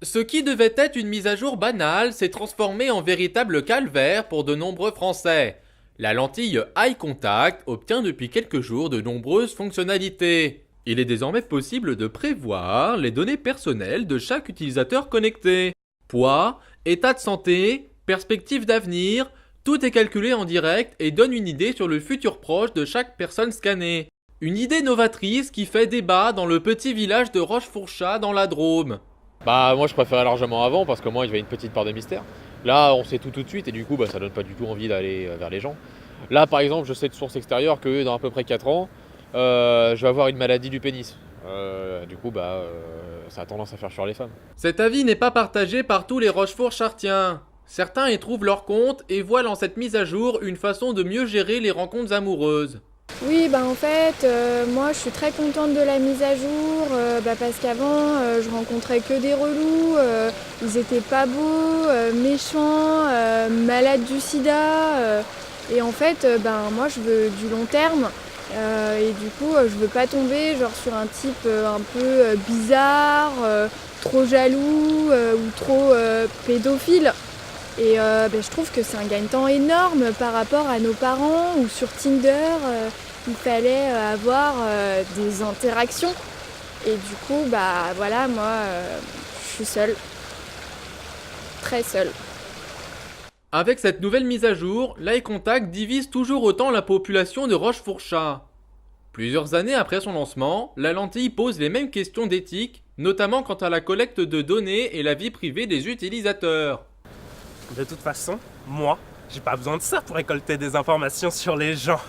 Ce qui devait être une mise à jour banale s'est transformé en véritable calvaire pour de nombreux Français. La lentille Eye Contact obtient depuis quelques jours de nombreuses fonctionnalités. Il est désormais possible de prévoir les données personnelles de chaque utilisateur connecté. Poids, état de santé, perspective d'avenir, tout est calculé en direct et donne une idée sur le futur proche de chaque personne scannée. Une idée novatrice qui fait débat dans le petit village de Rochefourchat dans la Drôme. Bah moi je préférais largement avant parce que moi il y avait une petite part de mystère. Là on sait tout de suite et du coup bah, ça donne pas du tout envie d'aller vers les gens. Là par exemple je sais de source extérieure que dans à peu près 4 ans je vais avoir une maladie du pénis. Du coup ça a tendance à faire fuir les femmes. Cet avis n'est pas partagé par tous les Rochefourchartiens. Certains y trouvent leur compte et voient dans cette mise à jour une façon de mieux gérer les rencontres amoureuses. Oui, bah en fait, moi je suis très contente de la mise à jour parce qu'avant je rencontrais que des relous, ils étaient pas beaux, méchants, malades du sida. Et en fait, moi je veux du long terme et du coup je veux pas tomber genre sur un type un peu bizarre, trop jaloux ou trop pédophile. Et je trouve que c'est un gain-de-temps énorme par rapport à nos parents où sur Tinder, il fallait avoir des interactions. Et du coup, voilà, moi, je suis seule. Très seule. Avec cette nouvelle mise à jour, l'iContact divise toujours autant la population de Rochefourchat. Plusieurs années après son lancement, la lentille pose les mêmes questions d'éthique, notamment quant à la collecte de données et la vie privée des utilisateurs. De toute façon, moi, j'ai pas besoin de ça pour récolter des informations sur les gens.